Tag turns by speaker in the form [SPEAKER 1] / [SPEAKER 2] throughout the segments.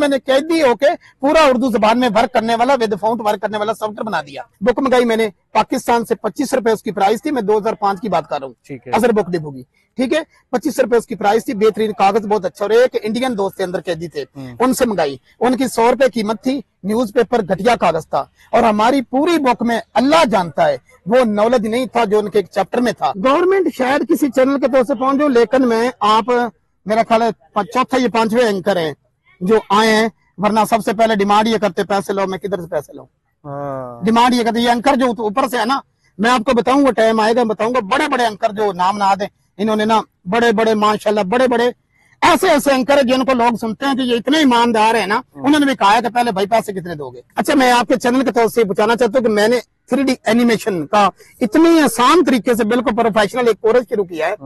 [SPEAKER 1] मैंने कैदी होके पूरा उर्दू जबान में वर्क करने वाला, विद फाउंट वर्क करने वाला सॉफ्टवेयर बना दिया। बुक मंगाई मैंने पाकिस्तान से, 25 रुपए उसकी प्राइस थी। मैं 2005 की बात कर रहा हूँ, अजहर बुक डिपो की, ठीक है। 25 रुपए उसकी प्राइस थी, बेहतरीन कागज बहुत अच्छा। और एक इंडियन दोस्त के अंदर कैदी थे, उनसे मंगाई। उनकी 100 रुपए कीमत थी, न्यूज़पेपर घटिया कागज था। और हमारी पूरी बुक में अल्लाह जानता है वो नॉलेज नहीं था जो उनके एक चैप्टर में था। गवर्नमेंट शायद किसी चैनल के तौर से पहुंचो, लेकिन मैं आप मेरा ख्याल है चौथा या 5वें एंकर है जो आए हैं, वरना सबसे पहले डिमांड ये करते पैसे लो। मैं किधर से पैसे लो? डिमांड ये करते, ये एंकर जो ऊपर से है ना, मैं आपको बताऊंगा, टाइम आएगा बताऊंगा। बड़े बड़े एंकर जो नाम ना दे, इन्होंने ना बड़े बड़े माशाल्लाह बड़े बड़े ऐसे ऐसे एंकर है जिनको लोग सुनते हैं कि ये इतने ईमानदार है ना, उन्होंने भी कहा है कि पहले भाई पैसे कितने दोगे। अच्छा, मैं आपके चैनल के तौर से बताना चाहता हूँ कि मैंने 3D एनिमेशन का इतनी आसान तरीके से बिल्कुल प्रोफेशनल एक कोर्स शुरू किया है,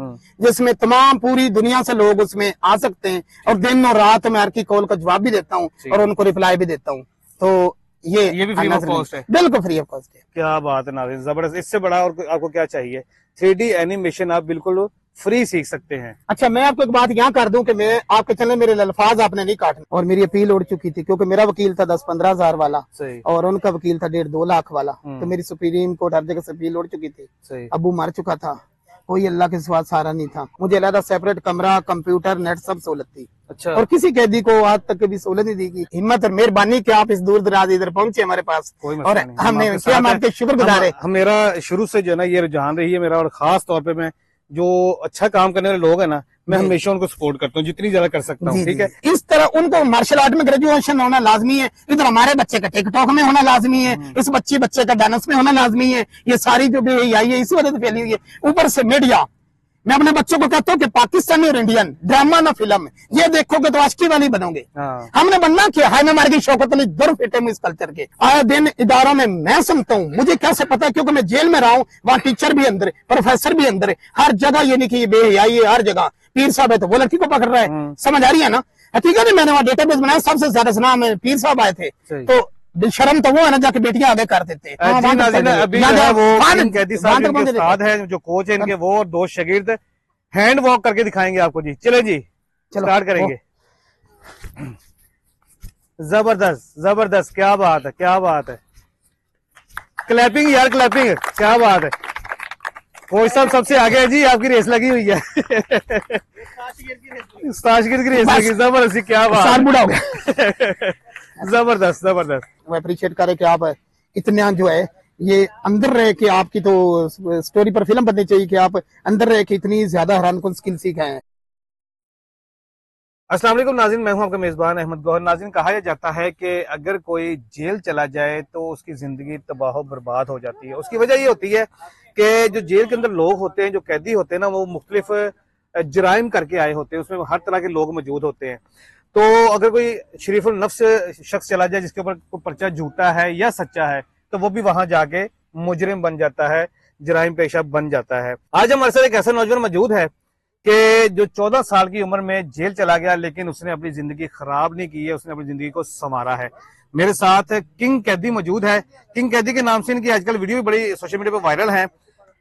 [SPEAKER 1] जिसमें तमाम पूरी दुनिया से लोग उसमें आ सकते हैं। और दिन और रात मैं हर की कॉल का जवाब भी देता हूँ और उनको रिप्लाई भी देता हूँ। तो ये भी फ्री ऑफ कॉस्ट है, बिल्कुल फ्री ऑफ कॉस्ट है।
[SPEAKER 2] क्या बात है नाज़रीन, जबरदस्त। इससे बड़ा और आपको क्या चाहिए? 3D एनिमेशन आप बिल्कुल फ्री सीख सकते हैं।
[SPEAKER 1] अच्छा, मैं आपको एक बात यहाँ कर दूं कि मैं आपके चैनल मेरे अल्फाज आपने नहीं काटने, और मेरी अपील उड़ चुकी थी क्योंकि मेरा वकील था 10-15 हजार वाला और उनका वकील था 1.5-2 लाख वाला। तो मेरी सुप्रीम कोर्ट हर जगह से अपील उड़ चुकी थी। अबू मर चुका था, कोई अल्लाह के सिवा सहारा नहीं था। मुझे अलग सेपरेट कमरा, कंप्यूटर, नेट सब सहूलत थी।
[SPEAKER 2] अच्छा।
[SPEAKER 1] और किसी कैदी को आज तक कभी सहूलत नहीं दी गई। हिम्मत और मेहरबानी कि आप इस दूर दराज इधर पहुंचे हमारे पास, और हमने आपके शुक्रगुजार है।
[SPEAKER 2] मेरा शुरू से जो है ना ये रुझान रही है मेरा, और खास तौर पे मैं जो अच्छा काम करने वाले लोग हैं ना, मैं हमेशा उनको सपोर्ट करता हूँ जितनी ज्यादा कर सकता हूँ, ठीक है।
[SPEAKER 1] इस तरह उनको मार्शल आर्ट में ग्रेजुएशन होना लाजमी है। इधर हमारे बच्चे का टिकटॉक में होना लाजमी है, इस बच्चे का डांस में होना लाजमी है। ये सारी जो भी आई है इसी वजह से फैली हुई है। ऊपर से मीडिया, मैं अपने बच्चों को कहता हूँ कि पाकिस्तानी और इंडियन ड्रामा ना फिल्म ये देखोगे तो आशिकी वाली बनोगे। हमने बनना क्या है? मैं मार गई शौकत अली दुर फिटे इस कल्चर के आए दिन इदारों में मैं सुनता हूँ। मुझे कैसे पता है? क्योंकि मैं जेल में रहा हूँ, वहाँ टीचर भी अंदर है, प्रोफेसर भी अंदर है, हर जगह ये नहीं कि ये बेहयाई है। हर जगह पीर साहब है तो वो लड़की को पकड़ रहा है, समझ आ रही है ना? हकीकत है, मैंने वहाँ डेटाबेस बनाया, सबसे ज्यादा सुना में पीर साहब आए थे। तो शर्म तो वो है ना जाके बेटियां आगे कर देते हैं।
[SPEAKER 2] अभी वो कैदी साहब के उस्ताद है जो कोच है इनके, वो और 2 शागिर्द हैंड वॉक करके दिखाएंगे आपको जी। चले जी, स्टार्ट करेंगे। जबरदस्त जबरदस्त, क्या बात है, क्या बात है। क्लैपिंग यार, क्लैपिंग, क्या बात है। कोच साहब सबसे आगे है जी, आपकी रेस लगी हुई है। शागिर्द की रेस लगी, जबरदस्त, क्या बात, बुढ़ा हो गया। जबरदस्त जबरदस्त।
[SPEAKER 1] वो अप्रिशिएट करे कि आप इतना जो है ये अंदर रहे कि आपकी तो स्टोरी पर फिल्म बननी चाहिए कि आप अंदर रहे कि इतनी ज्यादा हैरानकुन स्किल सीखे हैं।
[SPEAKER 2] अस्सलाम वालेकुम नाज़रीन, मैं हूं आपका मेजबान अहमद गौहर। नाज़रीन, कहा जाता है कि अगर कोई जेल चला जाए तो उसकी जिंदगी तबाह बर्बाद हो जाती है। उसकी वजह ये होती है कि जो जेल के अंदर लोग होते हैं, जो कैदी होते हैं ना, वो मुख्तलिफ जराइम करके आए होते हैं, उसमें हर तरह के लोग मौजूद होते हैं। तो अगर कोई शरीफुल नफ्स शख्स चला जाए जिसके ऊपर कोई पर्चा झूठा है या सच्चा है, तो वो भी वहां जाके मुजरिम बन जाता है, जराइम पेशा बन जाता है। आज हमारे साथ एक ऐसा नौजवान मौजूद है कि जो 14 साल की उम्र में जेल चला गया, लेकिन उसने अपनी जिंदगी खराब नहीं की है, उसने अपनी जिंदगी को संवारा है। मेरे साथ किंग कैदी मौजूद है। किंग कैदी के नाम से इनकी आजकल वीडियो भी बड़ी सोशल मीडिया पर वायरल है।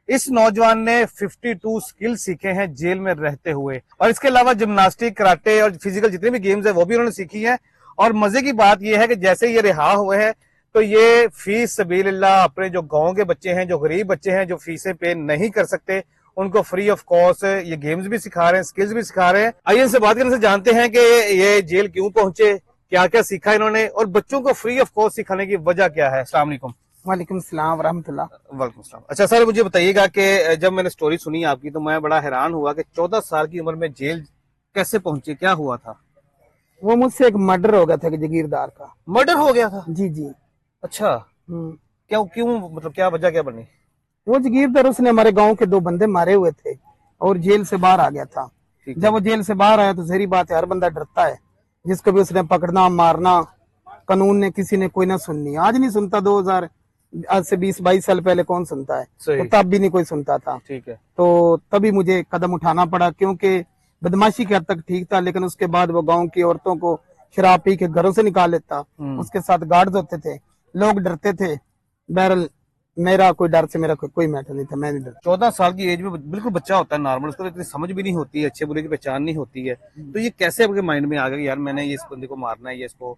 [SPEAKER 2] इस नौजवान ने 52 स्किल सीखे हैं जेल में रहते हुए, और इसके अलावा जिम्नास्टिक, कराटे और फिजिकल जितने भी गेम्स है वो भी उन्होंने सीखी है। और मजे की बात यह है कि जैसे ये रिहा हुए हैं तो ये फीस सबीलिल्लाह अपने जो गांव के बच्चे हैं, जो गरीब बच्चे हैं, जो फीसें पे नहीं कर सकते, उनको फ्री ऑफ कॉस्ट ये गेम्स भी सिखा रहे हैं, स्किल्स भी सिखा रहे हैं। आइए इनसे बात करने से जानते हैं कि ये जेल क्यों पहुंचे, क्या क्या सीखा इन्होंने, और बच्चों को फ्री ऑफ कॉस्ट सिखाने की वजह क्या है। अस्सलाम वालेकुम।
[SPEAKER 1] वालेकुम सलाम रहमतुल्लाह।
[SPEAKER 2] वालेकुम सलाम। अच्छा सर, मुझे बताइएगा कि जब मैंने स्टोरी सुनी आपकी तो मैं बड़ा हैरान हुआ कि 14 साल की उम्र में जेल कैसे पहुंचे, क्या हुआ था?
[SPEAKER 1] वो मुझसे एक मर्डर हो गया था, जगीरदार का
[SPEAKER 2] मर्डर हो गया था?
[SPEAKER 1] जी जी।
[SPEAKER 2] अच्छा, क्यों मतलब क्या वजह क्या बनी?
[SPEAKER 1] वो जगीरदार, उसने हमारे गांव के 2 बंदे मारे हुए थे और जेल से बाहर आ गया था। जब वो जेल से बाहर आया तो जहरी बात है, हर बंदा डरता है, जिसको भी उसने पकड़ना मारना, कानून ने किसी ने कोई ना सुननी। आज नहीं सुनता, 2000 आज से 20-22 साल पहले कौन सुनता है, तो तब भी नहीं कोई सुनता था।
[SPEAKER 2] ठीक है।
[SPEAKER 1] तो तभी मुझे कदम उठाना पड़ा, क्योंकि बदमाशी के हद तक ठीक था, लेकिन उसके बाद वो गांव की औरतों को शराब पी के घरों से निकाल लेता। उसके साथ गार्ड्स होते थे, लोग डरते थे। बहरहाल मेरा कोई डर से मेरा कोई मैटर नहीं था, मैं नहीं डर।
[SPEAKER 2] 14 साल की एज में बिल्कुल बच्चा होता है नॉर्मल, उसको तो इतनी समझ भी नहीं होती है, अच्छे बुरे की पहचान नहीं होती है, तो ये कैसे आपके माइंड में आ गया कि यार मैंने ये इस बंदे को मारना है, ये इसको?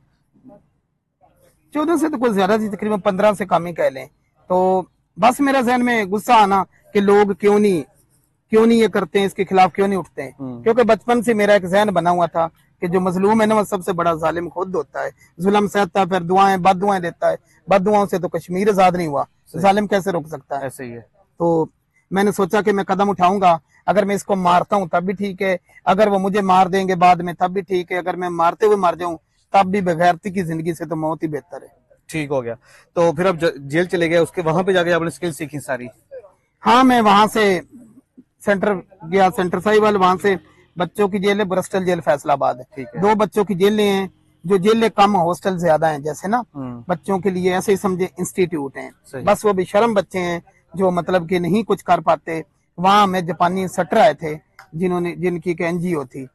[SPEAKER 1] 14 से तो कुछ ज्यादा थी, तकरीबन 15 से कम ही कह लें। तो बस मेरा जहन में गुस्सा आना कि लोग क्यों नहीं ये करते हैं, इसके खिलाफ क्यों नहीं उठते हैं। क्योंकि बचपन से मेरा एक जहन बना हुआ था कि जो मजलूम है ना वो सबसे बड़ा जालिम खुद होता है, जुल्म सहता है, फिर दुआएं बद दुआएं देता है, बद दुआओं से तो कश्मीर आजाद नहीं हुआ, जालिम कैसे रोक सकता है।
[SPEAKER 2] ऐसे ही है।
[SPEAKER 1] तो मैंने सोचा कि मैं कदम उठाऊंगा, अगर मैं इसको मारता हूं तब भी ठीक है, अगर वो मुझे मार देंगे बाद में तब भी ठीक है, अगर मैं मारते हुए मर जाऊं तब भी बगैरती की जिंदगी से तो मौत ही बेहतर है।
[SPEAKER 2] ठीक हो गया। तो फिर आप जेल चले गए, उसके वहां पे जाके आपने स्किल सीखी सारी?
[SPEAKER 1] हाँ, मैं वहां से सेंटर गया, सेंटर साहिवाल, वहां से बच्चों की जेल है ब्रिस्टल जेल फैसलाबाद है, 2 बच्चों की जेलें हैं, जो जेलें कम हॉस्टल ज्यादा हैं, जैसे ना बच्चों के लिए ऐसे ही समझे इंस्टीट्यूट हैं, बस वो बेशरम बच्चे हैं जो मतलब कि नहीं कुछ कर पाते। वहां में जापानी सटर आए थे जिनकी एक एनजीओ थी,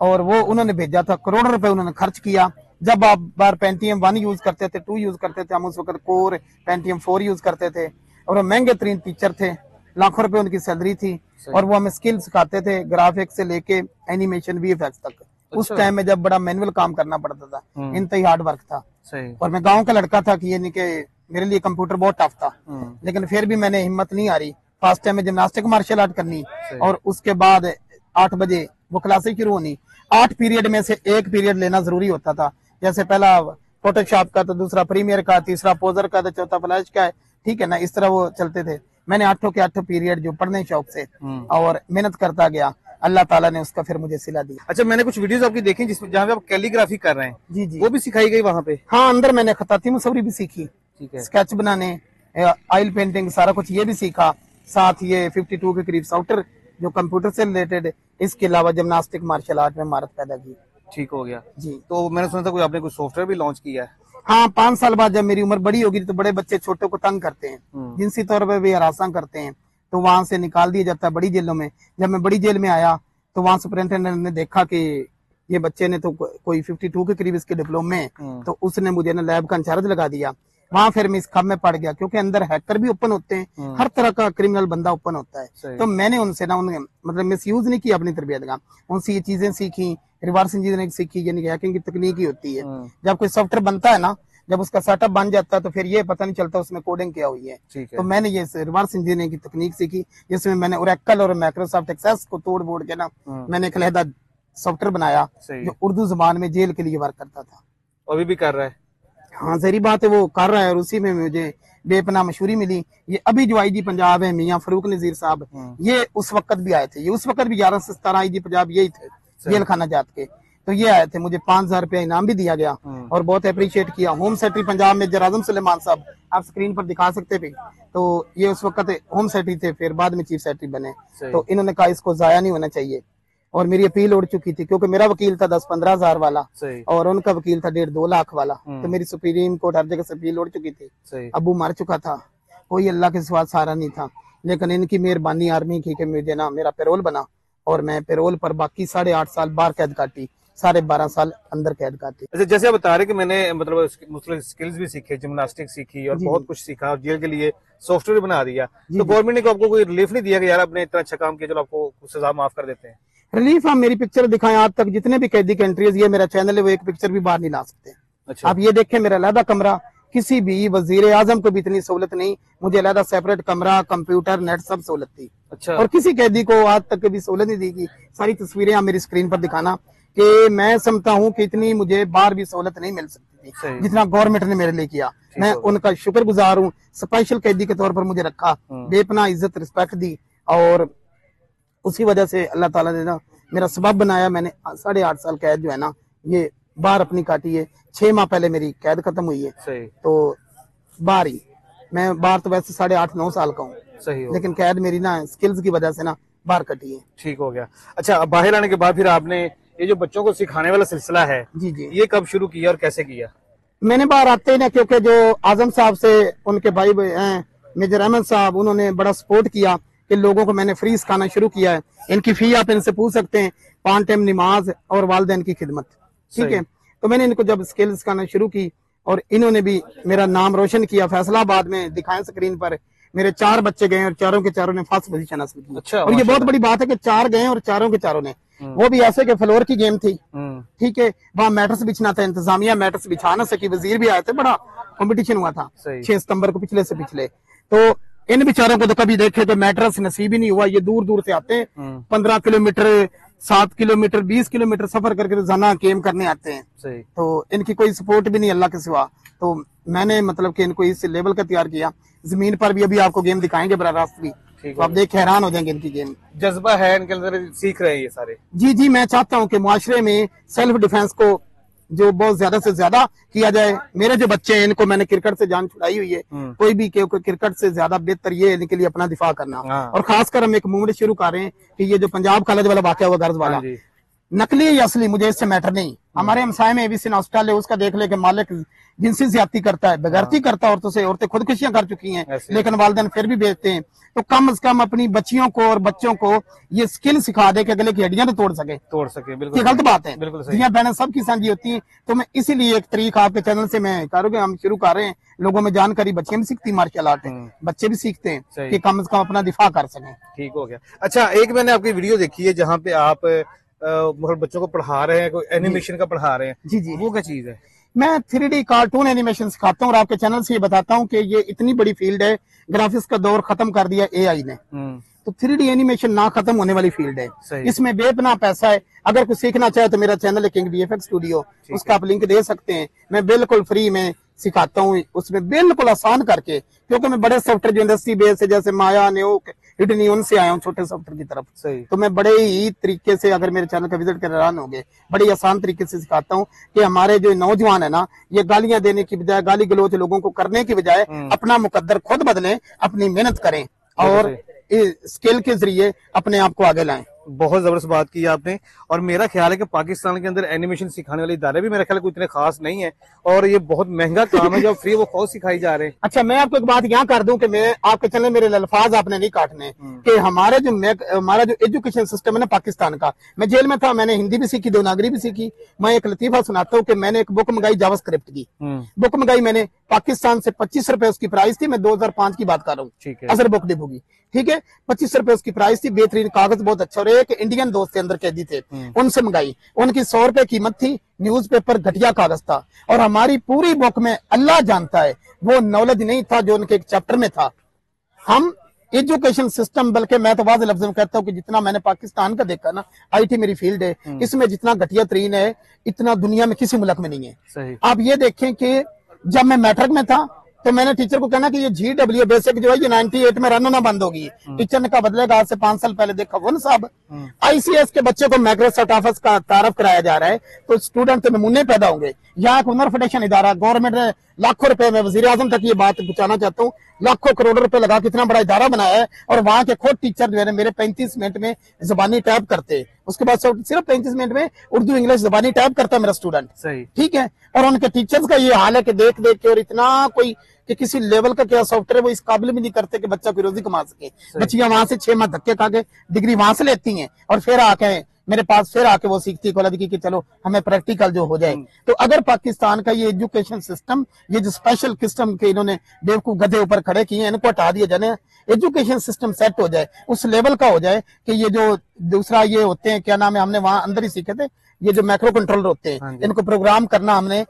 [SPEAKER 1] और वो उन्होंने भेजा था, करोड़ों रुपए उन्होंने खर्च किया। जब आप बार पेंटियम 1 यूज करते थे, 2 यूज करते थे, हम उस वक्त कोर पेंटियम 4 यूज करते थे, और वो महंगे तरीन टीचर थे, लाखों रुपए उनकी सैलरी थी, और वो हमें स्किल सिखाते थे, ग्राफिक्स से लेके एनिमेशन वीएफएक्स तक। उस टाइम में जब बड़ा मैनुअल काम करना पड़ता था, इंतही हार्ड वर्क था, और मैं गांव का लड़का था कि ये नहीं कि मेरे लिए कंप्यूटर बहुत टफ था, लेकिन फिर भी मैंने हिम्मत नहीं हारी। फर्स्ट टाइम में जिम्नास्टिक मार्शल आर्ट करनी, और उसके बाद 8 बजे वो क्लासेस शुरू होनी, 8 पीरियड में से 1 पीरियड लेना जरूरी होता था, जैसे पहला फोटोशॉप का, तो दूसरा प्रीमियर का, तीसरा पोजर का, तो चौथा फ्लैश का है, ठीक है ना, इस तरह वो चलते थे। मैंने 8 के 8 पीरियड जो पढ़ने शौक से और मेहनत करता गया, अल्लाह ताला ने उसका फिर मुझे सिला दिया।
[SPEAKER 2] अच्छा, मैंने कुछ वीडियोस आपकी देखी जिसमें जहाँ पे आप कैलीग्राफी कर रहे हैं,
[SPEAKER 1] जी जी,
[SPEAKER 2] वो भी सिखाई गई वहाँ पे?
[SPEAKER 1] हाँ, अंदर मैंने खताती मुसव्वरी भी सीखी,
[SPEAKER 2] ठीक है,
[SPEAKER 1] स्केच बनाने, ऑयल पेंटिंग, सारा कुछ ये भी सीखा, साथ ये 52 के करीब सॉफ्टवेयर जो कंप्यूटर से रिलेटेड, इसके अलावा जिम्नास्टिक मार्शल आर्ट में महारत पैदा की।
[SPEAKER 2] ठीक हो गया
[SPEAKER 1] जी।
[SPEAKER 2] तो मैंने सुना था कोई आपने कोई सॉफ्टवेयर भी लॉन्च किया है?
[SPEAKER 1] हाँ, 5 साल बाद जब मेरी उम्र बड़ी होगी तो बड़े बच्चे छोटे को तंग करते हैं, जिनसी तौर पर भी हरासा करते हैं, तो वहां से निकाल दिया जाता है बड़ी जेलों में। जब मैं बड़ी जेल में आया तो वहां सुपरिटेंडेंट ने देखा कि ये बच्चे ने तो कोई 52 के करीब इसके डिप्लोमे में, तो उसने मुझे ना लैब का इंचार्ज लगा दिया। वहां फिर मैं इस खब में पड़ गया, क्योंकि अंदर हैकर भी ओपन होते हैं, हर तरह का क्रिमिनल बंदा ओपन होता है। तो मैंने उनसे ना मतलब मिस यूज नहीं किया अपनी तरबियत का, उनसे ये चीजें सीखी, रिवर्स इंजीनियरिंग सीखी, यानी हैकिंग की तकनीक ही होती है। जब कोई सॉफ्टवेयर बनता है ना, जब उसका सेटअप बन जाता है तो फिर ये पता नहीं चलता उसमें कोडिंग क्या हुई है। तो मैंने ये रिवर्स इंजीनियरिंग की तकनीक सीखी, जिसमें मैंने ओरेकल और माइक्रोसॉफ्ट एक्सेस को तोड़ बोड़ के ना मैंने एक अलहदा सॉफ्टवेयर बनाया जो उर्दू जुबान में जेल के लिए वर्क करता था।
[SPEAKER 2] अभी भी कर रहा है?
[SPEAKER 1] हाँ, जहरी बात है, वो कर रहा है, और उसी में मुझे बेपनाह मशहूरी मिली। ये अभी जो आईजी पंजाब है मियां फरूक नजीर साहब, ये उस वक्त भी आए थे, ये उस वक्त भी 11 से 17 आईजी पंजाब यही थे जेल खाना जात के, तो ये आए थे, मुझे 5000 रुपया इनाम भी दिया गया और बहुत अप्रिशिएट किया। होम सेक्रेटरी पंजाब में जराजम सुलेमान साहब, आप स्क्रीन पर दिखा सकते थे, तो ये उस वक्त होम सेक्रेटरी थे, फिर बाद में चीफ सेक्रेटरी बने। तो इन्होंने कहा इसको जाया नहीं होना चाहिए, और मेरी अपील उड़ चुकी थी, क्योंकि मेरा वकील था 10-15 हजार वाला और उनका वकील था 1.5-2 लाख वाला, तो मेरी सुप्रीम कोर्ट हर जगह से अपील उड़ चुकी थी। अबू मर चुका था, कोई अल्लाह के सिवा सहारा नहीं था, लेकिन इनकी मेहरबानी आर्मी की कि मुझे ना मेरा पैरोल बना, और मैं पैरोल पर बाकी 8.5 साल बाहर कैद काटी, 12.5 साल अंदर कैद काटी।
[SPEAKER 2] अच्छा, जैसे आप बता रहे कि मैंने मतलब स्किल्स भी सीखे, जिम्नास्टिक सीखी और बहुत कुछ सीखा, और जेल के लिए सॉफ्टवेयर बना दिया, तो गवर्नमेंट ने आपको कोई रिलीफ नहीं दिया कि यार आपने इतना अच्छा काम किया, चलो आपको सजा माफ कर देते हैं?
[SPEAKER 1] रिलीफ, हम मेरी पिक्चर दिखाएं, आज तक जितने भी कैदी की एंट्रीज, ये मेरा चैनल है, वो एक पिक्चर भी बाहर नहीं ला सकते।
[SPEAKER 2] अच्छा।
[SPEAKER 1] आप ये देखें, मेरा अलहदा कमरा, किसी भी वजीर आजम को भी इतनी सहूलत नहीं, मुझे अलहदा सेपरेट कमरा, कंप्यूटर, नेट, सब सहूलत थी।
[SPEAKER 2] अच्छा।
[SPEAKER 1] और किसी कैदी को आज तक कभी सहूलत नहीं दी कि सारी तस्वीरें आप मेरी स्क्रीन पर दिखाना, कि मैं समझता हूँ कि इतनी मुझे बाहर भी सहूलत नहीं मिल सकती थी जितना गवर्नमेंट ने मेरे लिए किया। मैं उनका शुक्रगुजार हूँ, स्पेशल कैदी के तौर पर मुझे रखा, बेपनाह इज्जत रिस्पेक्ट दी, और उसी वजह से अल्लाह ताला ने ना मेरा सबब बनाया। मैंने 8.5 साल कैद जो है ना, ये बाहर अपनी काटी है। 6 माह पहले मेरी कैद खत्म हुई है, तो बाहर ही, मैं बाहर तो वैसे 8.5-9 साल का हूँ, लेकिन कैद मेरी ना स्किल्स की वजह से ना बाहर कटी है।
[SPEAKER 2] ठीक हो गया। अच्छा, अब बाहर आने के बाद फिर आपने ये जो बच्चों को सिखाने वाला सिलसिला है,
[SPEAKER 1] जी जी,
[SPEAKER 2] ये कब शुरू किया और कैसे किया?
[SPEAKER 1] मैंने बाहर आते ही ना, क्योंकि जो आजम साहब से उनके भाई हैं मेजर अहमद साहब, उन्होंने बड़ा सपोर्ट किया कि लोगों को मैंने फ्री सिखाना शुरू किया है। इनकी फी आप इनसे पूछ सकते हैं, 5 टाइम नमाज और वालिदैन की खिदमत, ठीक है। तो मैंने इनको जब स्किल सिखाना शुरू की, और इन्होंने भी मेरा नाम रोशन किया। फैसलाबाद में दिखाएं स्क्रीन पर, मेरे 4 बच्चे गए और चारों के चारों ने फर्स्ट पोजीशन हासिल की।
[SPEAKER 2] अच्छा,
[SPEAKER 1] और ये बहुत बड़ी बात है कि 4 गए और चारों के चारों ने, वो भी ऐसे के फ्लोर की गेम थी, ठीक है, वहां मैटर्स बिछना था, इंतजामिया मैटर्स बिछा ना सकी, वजीर भी आए थे, बड़ा कंपटीशन हुआ था 6 सितंबर को, पिछले से पिछले। तो इन बेचारों को तो कभी देखे तो मैटर्स नसीब ही नहीं हुआ। ये दूर दूर से आते हैं, 15 किलोमीटर 7 किलोमीटर 20 किलोमीटर सफर करके रोजाना गेम करने आते हैं। तो इनकी कोई सपोर्ट भी नहीं अल्लाह के सिवा। तो मैंने मतलब कि इनको इस लेवल का तैयार किया। जमीन पर भी अभी आपको गेम दिखाएंगे बड़ा रास्त भी, तो आप देख के हैरान हो जाएंगे इनकी गेम।
[SPEAKER 2] जज्बा है इनके अंदर, सीख रहे हैं ये सारे।
[SPEAKER 1] जी जी, मैं चाहता हूँ कि मुआशरे में सेल्फ डिफेंस को जो बहुत ज्यादा से ज्यादा किया जाए। मेरे जो बच्चे हैं इनको मैंने क्रिकेट से जान छुड़ाई हुई है। कोई भी क्रिकेट से ज्यादा बेहतर ये है इनके लिए अपना दिफा करना। और खासकर हम एक मूवमेंट शुरू कर रहे हैं कि ये जो पंजाब कॉलेज वाला वाकया हुआ गर्ज वाला, नकली या असली मुझे इससे मैटर नहीं। हमारे हमसाये में एबीसी हॉस्पिटल है, उसका देख ले कि मालिक जिनसी ज्यादती करता है, बेगैरती करता है औरतों से। औरतें खुदकुशियां कर चुकी हैं लेकिन वालिदैन फिर भी बेचते हैं। तो कम से कम अपनी बच्चियों को और बच्चों को ये स्किल सिखा दे कि गले की हड्डियां तो तोड़ सके। बिल्कुल ये गलत बात है, दुनिया बहनें सबकी साझी होती हैं। तो मैं इसीलिए एक तरीक आपके चैनल से मैं करूँगा, हम शुरू कर रहे हैं, लोगों में जानकारी, बच्चियां भी सीखती मार्शल आर्ट, बच्चे भी सीखते हैं कि कम से कम अपना दिफा कर सकें।
[SPEAKER 2] ठीक हो गया। अच्छा, एक मैंने आपकी वीडियो देखी है जहाँ पे आप बच्चों को पढ़ा रहे हैं, कोई एनिमेशन का पढ़ा रहे हैं। जी जी, वो क्या चीज है?
[SPEAKER 1] मैं 3D कार्टून एनिमेशन सिखाता हूँ और आपके चैनल से ये बताता हूँ कि ये इतनी बड़ी फील्ड है, ग्राफिक्स का दौर खत्म कर दिया AI ने। तो 3D एनिमेशन ना खत्म होने वाली फील्ड है, इसमें बेपनाह पैसा है। अगर कुछ सीखना चाहे तो मेरा चैनल है किंग VFX स्टूडियो, उसका आप लिंक दे सकते हैं। मैं बिल्कुल फ्री में सिखाता हूँ, उसमें बिल्कुल आसान करके, क्योंकि मैं बड़े सॉफ्टवेयर जो इंडस्ट्री बेस है जैसे माया, न्यूक, हिडनी, उनसे आया हूँ छोटे सॉफ्टवेयर की तरफ। तो मैं बड़े ही तरीके से, अगर मेरे चैनल का विजिट कर हैरान होंगे, बड़ी आसान तरीके से सिखाता हूँ कि हमारे जो नौजवान है ना, ये गालियां देने की बजाय, गाली गलोच लोगों को करने की बजाय अपना मुकद्दर खुद बदलें, अपनी मेहनत करें और स्किल के जरिए अपने आप को आगे लाएं।
[SPEAKER 2] बहुत जबरदस्त बात की आपने। और मेरा ख्याल है कि पाकिस्तान के अंदर एनिमेशन सिखाने वाले इदारे भी मेरा ख्याल है कोई इतने खास नहीं है, और ये बहुत महंगा काम है जो फ्री वो खुद सिखाई जा रहे हैं।
[SPEAKER 1] अच्छा, मैं आपको एक बात यहाँ कर दूं कि मैं आपके चैनल मेरे अल्फाज आपने नहीं काटने कि हमारा जो एजुकेशन सिस्टम है ना पाकिस्तान का, मैं जेल में था, मैंने हिंदी भी सीखी, देवनागरी भी सीखी। मैं एक लतीफा सुनाता हूँ कि मैंने एक बुक मंगाई जावास्क्रिप्ट की, बुक मंगाई मैंने पाकिस्तान से, 25 रुपए उसकी प्राइस थी। मैं 2005 की बात कर रहा हूँ, असर बुक डिपो की, ठीक है। 25 रुपए उसकी प्राइस थी, बेहतरीन कागज बहुत अच्छा। और एक इंडियन दोस्त अंदर कैदी थे, उनसे मंगाई, उनकी 100 रुपए कीमत थी। न्यूज़पेपर घटिया कागज था और हमारी पूरी बुक में अल्लाह जानता है वो नॉलेज नहीं था जो उनके एक चैप्टर में था। हम एजुकेशन सिस्टम, बल्कि मैं तो वाज़ेह लफ्ज़ों में कहता हूँ कि जितना मैंने पाकिस्तान का देखा ना, IT मेरी फील्ड है, इसमें जितना घटिया तरीन है इतना दुनिया में किसी मुल्क में नहीं है। आप ये देखें कि जब मैं मैट्रिक में था तो मैंने टीचर को कहना कि ये GW बेसिक जो है ये 98 में रन होना बंद होगी। टीचर ने कहा बदलेगा, आज से 5 साल पहले देखा वन साहब, ICS के बच्चे को माइक्रोसॉफ्ट ऑफिस का तारफ कराया जा रहा है, तो स्टूडेंट नमूने पैदा होंगे। यहाँ एक हुनर फाउंडेशन इदारा, गवर्नमेंट ने लाखों रुपए में, वजीर आजम तक ये बात पहुंचाना चाहता हूँ, लाखों करोड़ों रुपए लगा कितना बड़ा इदारा बनाया है। और वहां के खुद टीचर जो है मेरे 35 मिनट में जबानी टाइप करते, उसके बाद सिर्फ 35 मिनट में उर्दू इंग्लिश जबानी टाइप करता है मेरा स्टूडेंट, ठीक है। और उनके टीचर्स का ये हाल है कि देख देख के, और इतना कोई कि किसी लेवल का क्या सॉफ्टवेयर है वो इस काबिल भी नहीं करते कि बच्चा कोई रोजी कमा सके। बच्चियां वहां से 6 माह धक्के खा के डिग्री वहां से लेती हैं और फिर आके मेरे पास फिर आके वो सीखती है कि चलो हमें प्रैक्टिकल जो हो जाए। तो अगर पाकिस्तान का ये एजुकेशन सिस्टम, ये जो स्पेशल किस्म के इन्होंने बेवकूफ गधे ऊपर खड़े किए हैं, इनको हटा दिया जाए, एजुकेशन सिस्टम सेट हो जाए, उस लेवल का हो जाए कि ये जो दूसरा ये होते हैं, क्या नाम है, हमने वहां अंदर ही सीखे थे, ये जो मैक्रो कंट्रोलर होते हैं, इनको प्रोग्राम करना हमने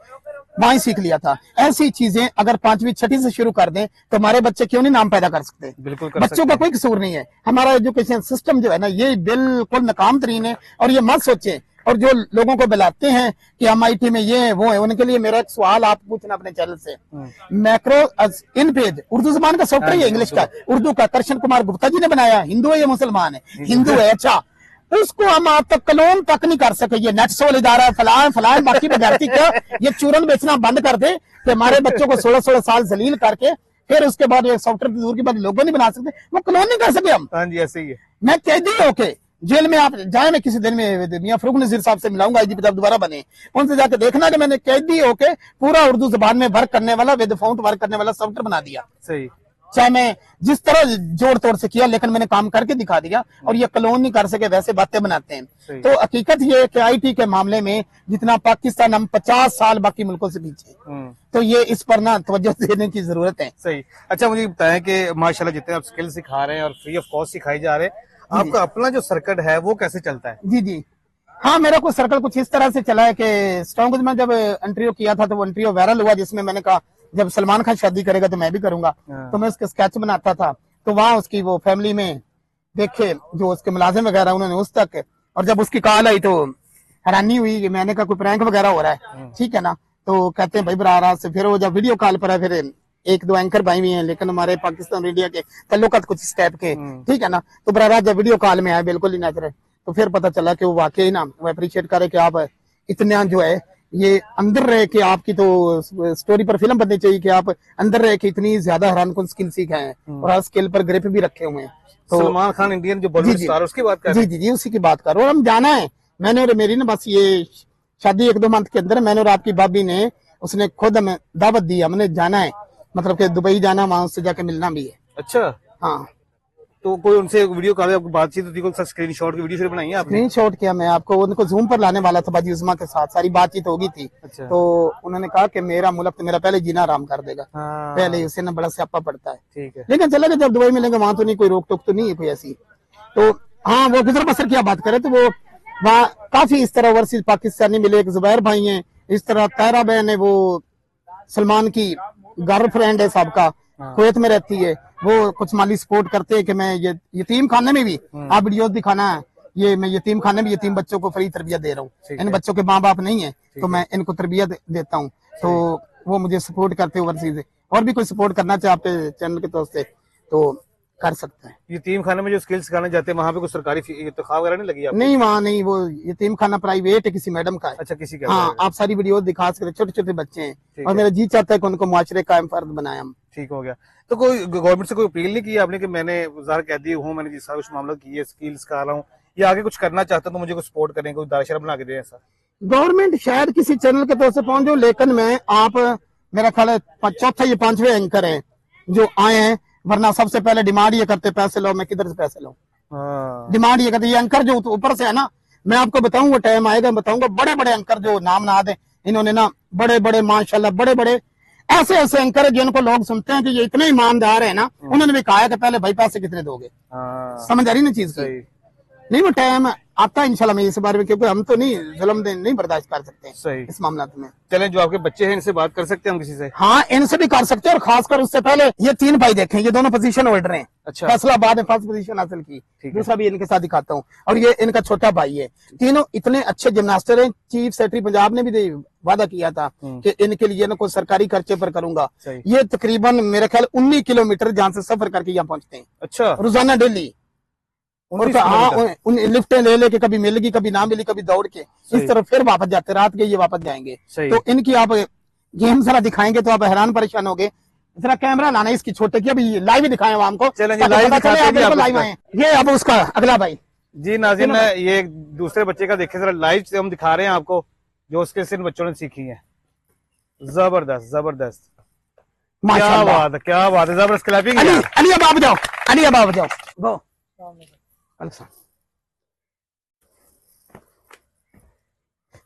[SPEAKER 1] वहीं सीख लिया था। ऐसी चीजें अगर 5वीं 6वीं से शुरू कर दें तो हमारे बच्चे क्यों नहीं नाम पैदा कर सकते? बिल्कुल कर बच्चों का कोई कसूर नहीं है। हमारा एजुकेशन सिस्टम जो है ना, ये बिल्कुल नाकाम तरीन है। और ये मत सोचें, और जो लोगों को बुलाते हैं कि हम IT में ये है वो है, उनके लिए मेरा एक सवाल आप पूछना अपने चैनल से, मैक्रो इन पेज उर्दू जबान का सॉफ्टवेयर है, इंग्लिश का, उर्दू का कृष्ण कुमार गुप्ता जी ने बनाया, हिंदू है या मुसलमान है? हिंदू है। अच्छा, उसको हम आप तक कलोन तक नहीं कर सके। ये नेटसोल इदारा फलान फलान बाकी बगैरती क्या, ये चूरन बेचना बंद कर दे कि हमारे बच्चों को 16-16 साल जलील करके फिर उसके बाद ये सॉफ्टवेयर दूर की बात लोगों नहीं बना सकते, वो कलोन नहीं कर सके हम।
[SPEAKER 2] हाँ जी, ऐसे ही है।
[SPEAKER 1] मैं कैदी होके जेल में, आप जाए, मैं किसी दिन में मियां फरूक नजीर साहब से मिलाऊंगा, IGP साहब दोबारा बने, उनसे जाकर देखना कि मैंने कैदी होके पूरा उर्दू जबान में वर्क करने वाला, विद फाउंट वर्क करने वाला सॉफ्टवेयर बना दिया। चाहे मैं जिस तरह जोड़ तोड़ से किया, लेकिन मैंने काम करके दिखा दिया। और ये क्लोन नहीं कर सके, वैसे बातें बनाते हैं। तो हकीकत ये है कि IT के मामले में जितना पाकिस्तान हम 50 साल बाकी मुल्कों से पीछे, तो ये इस पर ना तवज्जो देने की जरूरत है।
[SPEAKER 2] सही। अच्छा, मुझे बताएं कि माशाल्लाह जितने आप स्किल सिखा रहे हैं और फ्री ऑफ कॉस्ट सिखाई जा रहे हैं, आपका अपना जो सर्किट है वो कैसे चलता है?
[SPEAKER 1] जी जी हाँ, मेरा कुछ सर्कल कुछ इस तरह से चला है कि स्ट्रॉन्ग में जब इंटरव्यू किया था तो वो इंटरव्यू वायरल हुआ, जिसमें मैंने कहा जब सलमान खान शादी करेगा तो मैं भी करूंगा। तो मैं उसके स्केच बनाता था, तो वहां उसकी वो फैमिली में देखे जो उसके मुलाजिम वगैरह, उन्होंने उस तक, और जब उसकी कॉल आई तो हैरानी हुई कि मैंने कहा कोई प्रैंक वगैरह हो रहा है, ठीक है ना। तो कहते हैं भाई बराबर से, फिर वो जब वीडियो कॉल पर है, फिर एक दो एंकर भाई भी हैं, लेकिन हमारे पाकिस्तान इंडिया के तल्लुकात कुछ इस टाइप के, ठीक है ना। तो बराबर जब वीडियो कॉल में आए बिल्कुल ही नेचुरल, तो फिर पता चला कि वो वाकई ना वो अप्रिशिएट करे कि आप इतना जो है ये अंदर रहे कि आपकी तो स्टोरी पर फिल्म बननी चाहिए कि आप अंदर रहे कि इतनी ज्यादा हैरानकुन स्किल सीखे हैं और हर स्किल पर ग्रिप भी रखे हुए हैं।
[SPEAKER 2] तो सलमान खान इंडियन जो बॉलीवुड स्टार, उसकी बात कर रहे हैं?
[SPEAKER 1] जी उसी की बात कर रहा हूँ। और हम जाना है, मैंने और मेरी ना बस ये शादी 1-2 मंथ के अंदर, मैंने और आपकी भाभी ने, उसने खुद हमें दावत दी, हमने जाना है, मतलब कि दुबई जाना, वहां उससे जाके मिलना भी है।
[SPEAKER 2] अच्छा,
[SPEAKER 1] हाँ।
[SPEAKER 2] तो कोई उनसे वीडियो कॉल आपकी बातचीत होती है, स्क्रीनशॉट की वीडियो बनाई है आपने?
[SPEAKER 1] स्क्रीनशॉट किया मैं आपको, उनको जूम पर लाने वाला था, बाजी उस्मा के साथ सारी बातचीत होगी थी। अच्छा। तो उन्होंने कहा कि मेरा मुल्क तो मेरा पहले जीना आराम कर देगा। हाँ। पहले उसे ना बड़ा स्यापा पड़ता है, ठीक है। लेकिन चला कि जब दुबई मिलेंगे वहां तो नहीं कोई रोक टोक तो नहीं है कोई ऐसी। तो हाँ, वो गुजर बसर की बात करें तो वो वहाँ काफी इस तरह ओवरसीज पाकिस्तानी मिले, एक जुबैर भाई है, इस तरह तायरा बहन है, वो सलमान की गर्लफ्रेंड है सबका, कुवैत में रहती है, वो कुछ माली सपोर्ट करते हैं कि मैं ये यतीम खाने में भी आप वीडियोस दिखाना है, ये मैं यतीम खाने में यतीम बच्चों को फ्री तरबियत दे रहा हूँ, इन बच्चों के माँ बाप नहीं है तो मैं इनको तरबियत देता हूँ। तो वो मुझे सपोर्ट करते ओवरसीज, और भी कोई सपोर्ट करना चाहे आपके चैनल के तरफ से तो कर सकते हैं।
[SPEAKER 2] यतीम खाने में जो स्किल सिखाने जाते हैं, वहाँ पे कोई सरकारी तनख्वाह वगैरह नहीं लगी आपको?
[SPEAKER 1] नहीं, वहाँ नहीं, वो यतीम खाना प्राइवेट है, किसी मैडम का है।
[SPEAKER 2] अच्छा, किसी का?
[SPEAKER 1] हाँ, आप सारी वीडियो दिखा सकते, छोटे छोटे बच्चे हैं, और मेरा जी चाहता है कि उनको मुआशरे कायम फर्द बनाए हम।
[SPEAKER 2] ठीक हो गया। तो कोई गवर्नमेंट से कोई अपील नहीं की आपने कि मैंने ज़ाहिर कैदी हूँ, मैंने जिस कुछ मामला की है, स्किल सिखा रहा हूँ, या आगे कुछ करना चाहता हूँ तो मुझे कुछ सपोर्ट करें, कोई दायरा बना के दे? ऐसा
[SPEAKER 1] गवर्नमेंट शायद किसी चैनल के तरफ से पहुंच जाओ, लेकिन मैं आप मेरा ख्याल है चौथा या 5वें एंकर है जो आए हैं, वरना सबसे पहले डिमांड ये करते पैसे लो, मैं किधर से पैसे लूं। डिमांड ये करते, ये एंकर जो ऊपर से है ना, मैं आपको बताऊं, वो टाइम आएगा बताऊंगा, बड़े बड़े एंकर जो नाम ना दे, इन्होंने ना बड़े बड़े माशाल्लाह बड़े बड़े ऐसे ऐसे एंकर है जिनको लोग सुनते हैं कि ये इतने ईमानदार है ना, उन्होंने भी कहा कि पहले भाई पैसे कितने दोगे। समझ आ रही ना चीज की? नहीं, वो टाइम आता है इंशाल्लाह में इस बारे में, क्योंकि हम तो नहीं जुल्म नहीं बर्दाश्त कर सकते सही इस मामला में।
[SPEAKER 2] चलें, जो आपके बच्चे हैं इनसे बात कर सकते हैं हम किसी से?
[SPEAKER 1] हाँ, इनसे भी कर सकते हैं, और खासकर उससे पहले ये 3 भाई देखें, ये दोनों पोजीशन होल्डर हैं। अच्छा। फैसलाबाद में फर्स्ट पोजीशन हासिल की, दूसरा भी इनके साथ दिखाता हूँ, और ये इनका छोटा भाई है। तीनों इतने अच्छे जिम्नास्टर हैं, चीफ सेक्रेटरी पंजाब ने भी वादा किया था कि इनके लिए ना कोई सरकारी खर्चे पर करूंगा। ये तकरीबन मेरे ख्याल 19 किलोमीटर जहाँ से सफर करके यहाँ पहुंचते हैं। अच्छा। रोजाना डेली, और उन लिफ्टें ले लेके, कभी मिल गई कभी ना मिली, कभी दौड़ के इस तरह फिर वापस जाते, रात के ये वापस जाएंगे। तो इनकी आप गेम जरा दिखाएंगे तो आप हैरान परेशान होगे। जरा कैमरा लाना इसकी छोटे की, अभी लाइव दिखाएं आवाम को, लाइव आए। ये अब उसका अगला भाई
[SPEAKER 2] जी नाज़रीन, ये दूसरे बच्चे का देखे जरा, लाइव से हम दिखा रहे हैं आपको जो उसके सिर्फ बच्चों ने सीखी है। जबरदस्त जबरदस्त, क्या बात है, क्या बात है, जबरदस्त क्लैपिंग।
[SPEAKER 1] अली अब आप जाओ, अली अब आप जाओ, गो।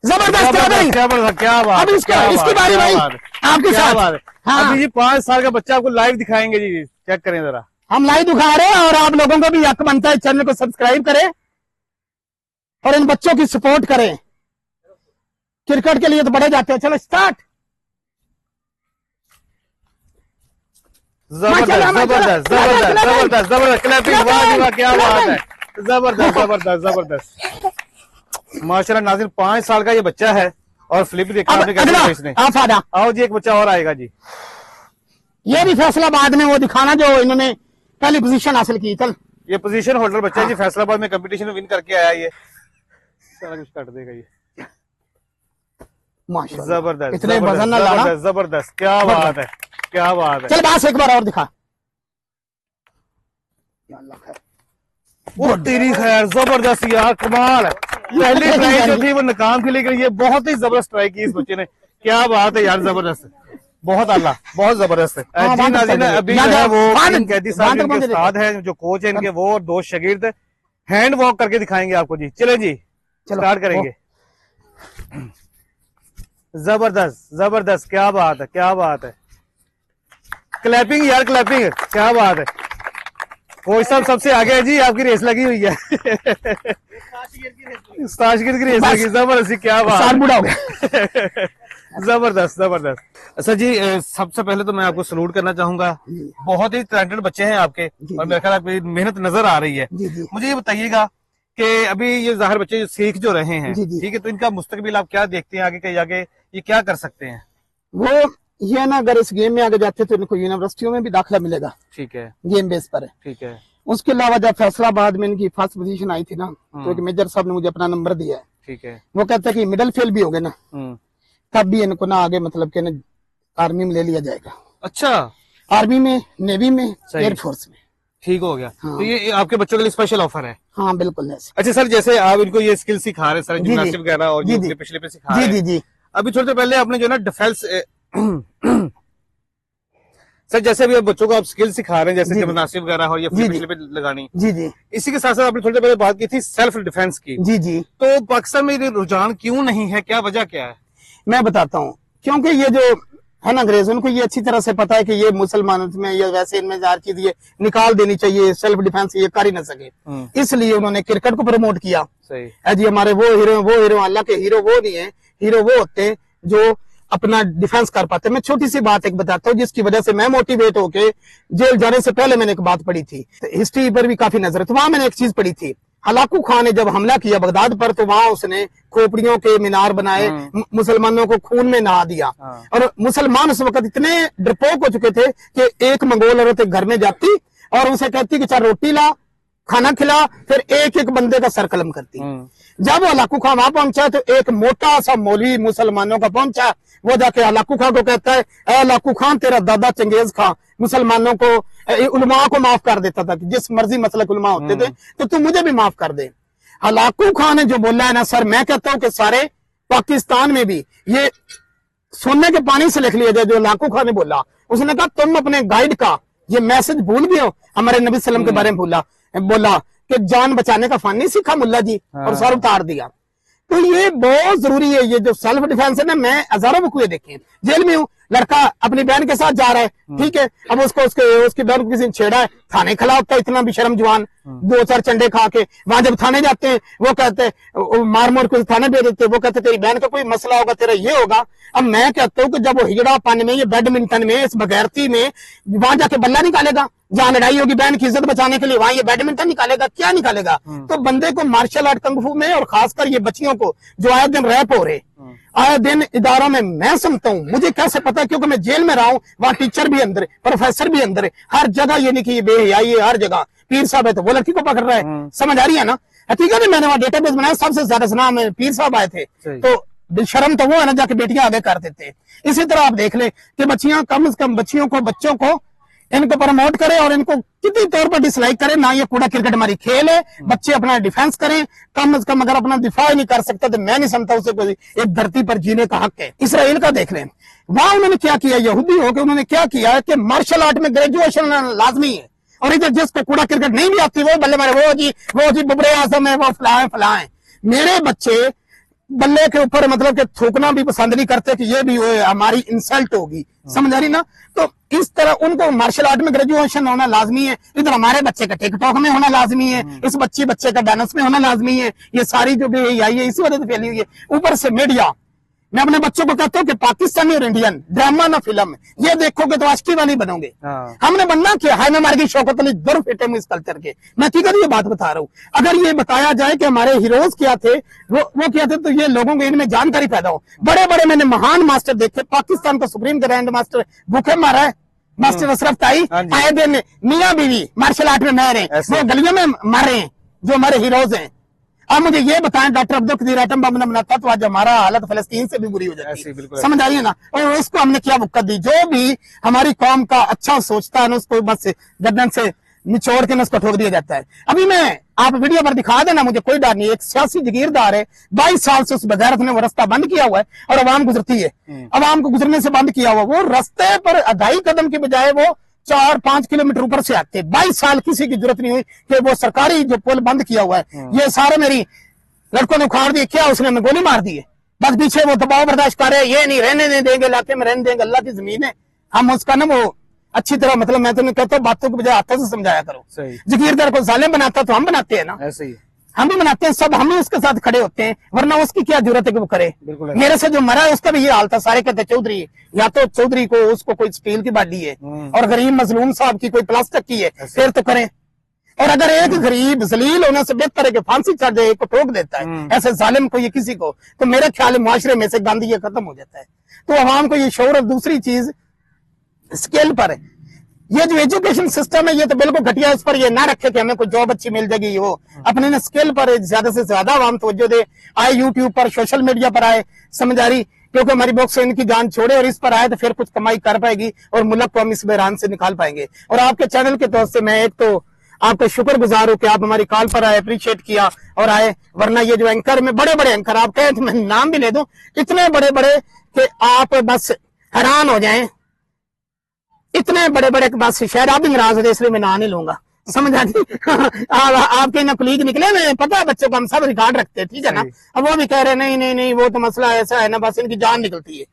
[SPEAKER 1] जबरदस्त,
[SPEAKER 2] क्या बात,
[SPEAKER 1] इसकी बारी भाई आपके साथ।
[SPEAKER 2] हाँ। अभी जी 5 साल का बच्चा आपको लाइव दिखाएंगे जी, चेक करें जरा।
[SPEAKER 1] हम लाइव दिखा रहे हैं, और आप लोगों को भी हक बनता है चैनल को सब्सक्राइब करें और इन बच्चों की सपोर्ट करें। क्रिकेट के लिए तो बड़े जाते हैं। चलो स्टार्ट।
[SPEAKER 2] जबरदस्त जबरदस्त जबरदस्त जबरदस्त जबरदस्त क्लैपिंग, वाह वाह, क्या बात है, जबरदस्त जबरदस्त जबरदस्त माशाल्लाह। नाज़रीन 5 साल का ये बच्चा है, और फ्लिप देखा आपने कैसे इसने। आओ जी, एक बच्चा और आएगा जी।
[SPEAKER 1] ये भी फैसलाबाद में वो दिखाना जो इन्होंने पहली पोजीशन हासिल की। चल,
[SPEAKER 2] ये पोजीशन होल्डर बच्चा है जी, फैसलाबाद में कंपटीशन विन करके आया। ये सारा कुछ काट देगा ये,
[SPEAKER 1] माशाल्लाह।
[SPEAKER 2] जबरदस्त,
[SPEAKER 1] इतने वजन ना लाना,
[SPEAKER 2] जबरदस्त, क्या बात है, क्या बात है।
[SPEAKER 1] चल बस एक बार और दिखा।
[SPEAKER 2] वो तेरी खैर, जबरदस्त यार, कमाल है। पहली ट्राई जो थी वो नाकाम थी, लेकिन ये बहुत ही जबरदस्त ट्राई की इस बच्चे ने। क्या बात है यार, जबरदस्त बहुत आला, बहुत जबरदस्त है। जी नाज़रीन, अभी जो है वो इन कैदी साहब इनके उस्ताद हैं, जो कोच है इनके, वो और 2 शागिर्द हैंड वॉक करके दिखाएंगे आपको जी। चले जी, स्टार्ट करेंगे। जबरदस्त जबरदस्त, क्या बात है, क्या बात है। क्लैपिंग यार, क्लैपिंग, क्या बात है। कोच साहब सबसे आगे है जी, आपकी रेस लगी हुई है। शागिर्द की रेस लगी, जबरदस्त, क्या बात,
[SPEAKER 1] बुढ़ा हो गया।
[SPEAKER 2] जबरदस्त जबरदस्त। अच्छा जी, सबसे पहले तो मैं आपको सलूट करना चाहूंगा, बहुत ही टैलेंटेड बच्चे हैं आपके, और मेरे ख्याल आपकी मेहनत नजर आ रही है। मुझे ये बताइएगा कि अभी ये जाहिर बच्चे सीख जो रहे हैं, ठीक है, तो इनका मुस्तकबिल आप क्या देखते हैं आगे के, आगे ये क्या कर सकते हैं?
[SPEAKER 1] वो ये ना, अगर इस गेम में आगे जाते तो इनको यूनिवर्सिटियों में भी दाखिला मिलेगा,
[SPEAKER 2] ठीक है,
[SPEAKER 1] गेम बेस पर,
[SPEAKER 2] ठीक है।
[SPEAKER 1] उसके अलावा जब फैसलाबाद में इनकी फर्स्ट पोजीशन आई थी ना, तो एक मेजर साहब ने मुझे अपना नंबर दिया है, ठीक है, वो कहते हैं कि मिडिल फेल भी हो गए ना, तब भी इनको ना आगे मतलब कि आर्मी में ले लिया जाएगा।
[SPEAKER 2] अच्छा,
[SPEAKER 1] आर्मी में, नेवी में, एयरफोर्स में,
[SPEAKER 2] ठीक हो गया। हाँ। तो ये आपके बच्चों के लिए स्पेशल ऑफर है?
[SPEAKER 1] हाँ बिल्कुल।
[SPEAKER 2] अच्छा सर, जैसे आप इनको ये स्किल सिखा रहे हैं सर, जिम्नास्टिक वगैरह, और पिछले पे सिखा रहे हैं, जी, अभी थोड़ी देर पहले आपने जो ना डिफेंस सर, जैसे अभी बच्चों को आप स्किल सिखा रहे हैं, जैसे जिम्नास्टिक वगैरह और ये पिछले पे लगानी, जी जी, इसी के साथ साथ आपने थोड़ी देर पहले बात की थी सेल्फ डिफेंस की, जी जी, तो पाकिस्तान में ये रुझान क्यों नहीं है, क्या वजह क्या है?
[SPEAKER 1] मैं बताता हूँ, क्योंकि ये जो है ना अंग्रेज, उनको ये अच्छी तरह से पता है कि ये मुसलमानों में या वैसे इनमें हर चीज ये निकाल देनी चाहिए, सेल्फ डिफेंस ये कर ही ना सके, इसलिए उन्होंने क्रिकेट को प्रमोट किया। सही जी, हमारे वो हीरो अल्लाह के हीरो वो नहीं है, हीरो वो होते हैं जो अपना डिफेंस कर पाते। मैं छोटी सी बात एक बताता हूँ, जिसकी वजह से मैं मोटिवेट होके जेल जाने से पहले मैंने एक बात पढ़ी थी, हिस्ट्री पर भी काफी नजर है, तो वहां मैंने एक चीज पढ़ी थी, हलाकू खान ने जब हमला किया बगदाद पर, तो वहां उसने खोपड़ियों के मीनार बनाए, मुसलमानों को खून में नहा दिया, और मुसलमान उस वक्त इतने डरपोक हो चुके थे कि एक मंगोल औरत घर में जाती और उसे कहती कि चल रोटी ला, खाना खिला, फिर एक एक बंदे का सर कलम करती। जब हलाकू खान वहां पहुंचा तो एक मोटा सा मौलवी मुसलमानों का पहुंचा, वो जाके हलाकू खान को कहता है, हलाकू खान तेरा दादा चंगेज खान मुसलमानों को, उलमा को माफ कर देता था, जिस मर्जी मसलक उलमा होते थे, तो तू मुझे भी माफ कर दे। हलाकू खान ने जो बोला है ना सर, मैं कहता हूं कि सारे पाकिस्तान में भी ये सोने के पानी से लिख लिया जाए जो हलाकू खान ने बोला। उसने कहा तुम अपने गाइड का ये मैसेज भूल गए हो, हमारे नबी सल्लम के बारे में बोला कि जान बचाने का फन नहीं सीखा मुल्ला जी, और सर उतार दिया। तो ये बहुत जरूरी है, ये जो सेल्फ डिफेंस है ना, मैं हजारों वकूए देखे, जेल में हूँ, लड़का अपनी बहन के साथ जा रहा है, ठीक है, अब उसकी बहन को किसी ने छेड़ा है, थाने खड़ा होता है इतना भी शर्म जवान, 2-4 चंडे खा के, वहां जब थाने जाते हैं वो कहते हैं, मार मोर को थाने भेज देते, वो कहते तेरी बहन का कोई मसला होगा, तेरा ये होगा। अब मैं कहता हूँ कि जब वो हिजड़ा पानी में, ये बैडमिंटन में, इस बगैरती में वहां जाके बल्ला निकालेगा, जहां लड़ाई होगी बहन की इज्जत बचाने के लिए, वहां ये बैडमिंटन निकालेगा, क्या निकालेगा? तो बंदे को मार्शल आर्ट कंग फू में, और खासकर ये बच्चियों को जो आए दिन रैप हो रहे, आए दिन इदारों में, मैं समझता हूँ, मुझे कैसे पता है, क्योंकि मैं जेल में रहा हूँ, वहां टीचर भी अंदर है, प्रोफेसर भी अंदर है, हर जगह ये नहीं कि ये बेहयाई है, हर जगह पीर साहब है तो वो लड़की को पकड़ रहा है, समझ आ रही है ना? हकीकत है, मैंने वहां डेटाबेस बनाया, सबसे ज्यादा सुना में पीर साहब आए थे, तो शर्म तो वो है ना, जाके बेटियां आगे कर देते। इसी तरह आप देख ले कि बच्चियां कम से कम बच्चों को इनको प्रमोट करें और इनको किसी तौर पर डिसलाइक करें ना, ये कूड़ा क्रिकेट हमारी खेल है, बच्चे अपना डिफेंस करें, कम से कम अगर अपना दिफा नहीं कर सकता तो मैं नहीं समझता उसे कोई एक धरती पर जीने का हक है। इसराइल का देख लें, वहां उन्होंने क्या किया, यहूदी होकर उन्होंने क्या किया कि मार्शल आर्ट में ग्रेजुएशन लाजमी है, और इधर जिसको कूड़ा क्रिकेट नहीं भी आती वो बल्ले मारे, वो जी बुबरे आजम है, वो फलाए। मेरे बच्चे बल्ले के ऊपर मतलब कि थूकना भी पसंद नहीं करते कि ये भी हमारी इंसल्ट होगी, समझ आ रही ना? तो इस तरह उनको मार्शल आर्ट में ग्रेजुएशन होना लाजमी है, इधर हमारे बच्चे का टिकटॉक में होना लाजमी है, इस बच्चे का डांस में होना लाजमी है। ये सारी जो भी आई है इसी वजह से फैली हुई है। ऊपर से मीडिया, मैं अपने बच्चों को कहता हूँ कि पाकिस्तानी और इंडियन ड्रामा ना फिल्म, ये देखोगे तो आशिकी वाली बनोगे। हमने बनना क्या है, मैं मार शौकत अली दुर फिटे इस कल्चर के, मैं ठीक है ये बात बता रहा हूँ। अगर ये बताया जाए कि हमारे हीरोज क्या थे, वो क्या थे, तो ये लोगों को इनमें जानकारी पैदा हो। बड़े बड़े मैंने महान मास्टर देखे, पाकिस्तान का सुप्रीम ग्रैंड मास्टर भूखे मारा है, मास्टर अशरफ ताई, आए दिन मियाँ बीवी मार्शल आर्ट में मर रहे हैं, वो गलियों में मर रहे हैं जो हमारे हीरोज हैं। अब मुझे ये बताएं, doctor Abdul Qadeer atom bomb न बनाता तो आज हमारा हालत फलस्तीन से भी बुरी हो जाती है, समझ आ रही है ना? और इसको हमने क्या वक़्त दी, जो भी हमारी कौम का अच्छा सोचता है ना उसको बस गर्दन से निचोड़ के उसको ठोक दिया जाता है। अभी मैं आप वीडियो पर दिखा देना, मुझे कोई डर नहीं। एक सियासी जगीरदार है, 22 साल से उस बगैरत ने वो रास्ता बंद किया हुआ है और अवाम गुजरती है, अवाम को गुजरने से बंद किया हुआ। वो रास्ते पर 2.5 कदम की बजाय वो 4-5 किलोमीटर ऊपर से आते। 22 साल किसी की जरूरत नहीं हुई कि वो सरकारी जो पुल बंद किया हुआ है ये सारे मेरी लड़कों ने उखाड़ दिए। क्या उसने हमें गोली मार दी है? बस पीछे वो दबाव बर्दाश्त कर रहे हैं, ये नहीं रहने देंगे, इलाके में रहने देंगे, अल्लाह की जमीन है। हम उसका ना वो अच्छी तरह, मतलब मैं तुम्हें कहता हूँ बातों की बजाय हाथों से समझाया करो। जगीरदार को जालिम बनाता तो हम बनाते हैं ना,
[SPEAKER 2] ऐसे ही
[SPEAKER 1] हम भी बनाते हैं, सब हम भी उसके साथ खड़े होते हैं, वरना उसकी क्या जरूरत है कि वो करे। मेरे से जो मरा है उसका भी ये हाल था, सारे कहते चौधरी, या तो चौधरी को उसको कोई स्टील की बाडी है और गरीब मजलूम साहब की कोई प्लास्टिक की है, फिर तो करें। और अगर एक गरीब जलील होने से बेहतर है कि फांसी चढ़ जाए, एक को ठोक देता है ऐसे जालिम को, ये किसी को, तो मेरे ख्याल में मुआशरे में से गंद ये खत्म हो जाता है। तो अवाम को ये शौर। और दूसरी चीज स्केल पर है, ये जो एजुकेशन सिस्टम है ये तो बिल्कुल घटिया। इस पर ये ना रखे कि हमें कोई जॉब अच्छी मिल जाएगी, वो अपने ना स्केल पर ज्यादा से ज्यादा आवाम तवज्जो दे, आए यूट्यूब पर, सोशल मीडिया पर आए, समझदारी, क्योंकि हमारी बुक से इनकी जान छोड़े और इस पर आए तो फिर कुछ कमाई कर पाएगी और मुल्क को हम इस बहरान से निकाल पाएंगे। और आपके चैनल के तौर से मैं एक तो आपका शुक्रगुजार हूं कि आप हमारी कॉल पर आए, अप्रिशिएट किया और आए। वरना ये जो एंकर में बड़े बड़े एंकर, आप कहें तो मैं नाम भी ले दूं, इतने बड़े बड़े कि आप बस हैरान हो जाएं, इतने बड़े बड़े बस शायद आप भी नाराज हो जाए, इसलिए मैं नाम नहीं लूंगा, समझ आ गई। आपके ना कुलीग निकले, मैं पता है बच्चों को हम सब रिकॉर्ड रखते हैं, ठीक है ना। अब वो भी कह रहे नहीं नहीं नहीं वो तो मसला ऐसा है ना, बस इनकी जान निकलती है,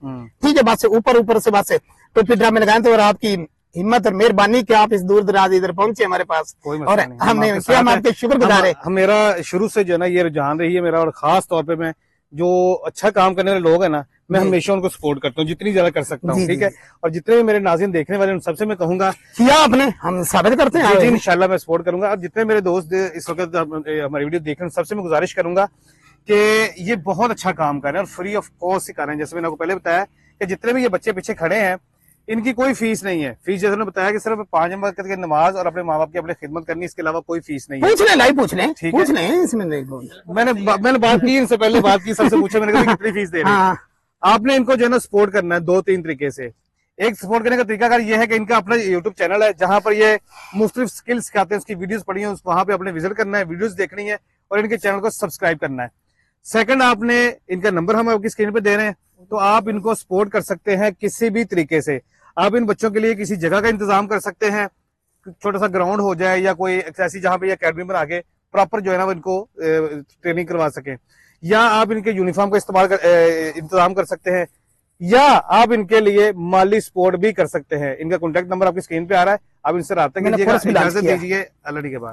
[SPEAKER 1] ठीक है, बस ऊपर ऊपर से बस टोपी ड्रामे लगाए थे। और आपकी हिम्मत और मेहरबानी कि आप इस दूर दराज इधर पहुंचे हमारे पास, और हम आपके शुक्रगुजार है।
[SPEAKER 2] मेरा शुरू से जो है ना ये रुझान रही है मेरा, और खास तौर पे मैं जो अच्छा काम करने वाले लोग हैं ना, मैं हमेशा उनको सपोर्ट करता हूँ जितनी ज्यादा कर सकता हूँ, ठीक है। और जितने भी मेरे नाज़रीन देखने वाले उन सबसे मैं कहूंगा
[SPEAKER 1] किया आपने, हम साबित करते हैं
[SPEAKER 2] जी, इंशाल्लाह मैं सपोर्ट करूंगा। और जितने मेरे दोस्त इस वक्त हमारी वीडियो देख रहे हैं सबसे मैं गुजारिश करूंगा कि ये बहुत अच्छा काम कर रहे हैं और फ्री ऑफ कॉस्ट सिखा रहे हैं। जैसे मैंने आपको पहले बताया कि जितने भी ये बच्चे पीछे खड़े हैं इनकी कोई फीस नहीं है। फीस जैसे उन्होंने बताया कि सिर्फ 5 वक्त की नमाज और अपने माँ बाप की अपने खिदमत करनी, इसके अलावा कोई फीस नहीं है।
[SPEAKER 1] पूछ ले, लाइव पूछ ले, पूछ ले, इसमें
[SPEAKER 2] मैंने बात की, इनसे पहले बात की, सबसे पूछा मैंने कहा कितनी फीस दे रहे हैं। आपने इनको जो है ना सपोर्ट करना है 2-3 तरीके से। एक सपोर्ट करने का तरीका ये है कि इनका अपना यूट्यूब चैनल है जहां पर ये मुख्तलिफ स्किल्स सिखाते हैं, उसकी वीडियोस पढ़ी है, वहां पे अपने विजिट करना है, वीडियोस देखनी है और इनके चैनल को सब्सक्राइब करना है। सेकंड, आपने इनका नंबर हम आपकी स्क्रीन पे दे रहे हैं, तो आप इनको सपोर्ट कर सकते हैं किसी भी तरीके से। आप इन बच्चों के लिए किसी जगह का इंतजाम कर सकते हैं, छोटा सा ग्राउंड हो जाए या कोई ऐसी जहां पे अकेडमी बना के प्रॉपर जो है ना वो इनको ट्रेनिंग करवा सके, या आप इनके यूनिफॉर्म का इंतजाम कर सकते हैं, या आप इनके लिए माली सपोर्ट भी कर सकते हैं। इनका कॉन्टैक्ट नंबर आपकी स्क्रीन पे आ रहा है, आप इनसे राब्ता कीजिएगा। इजाजत दीजिए, अल्लाह के बाद।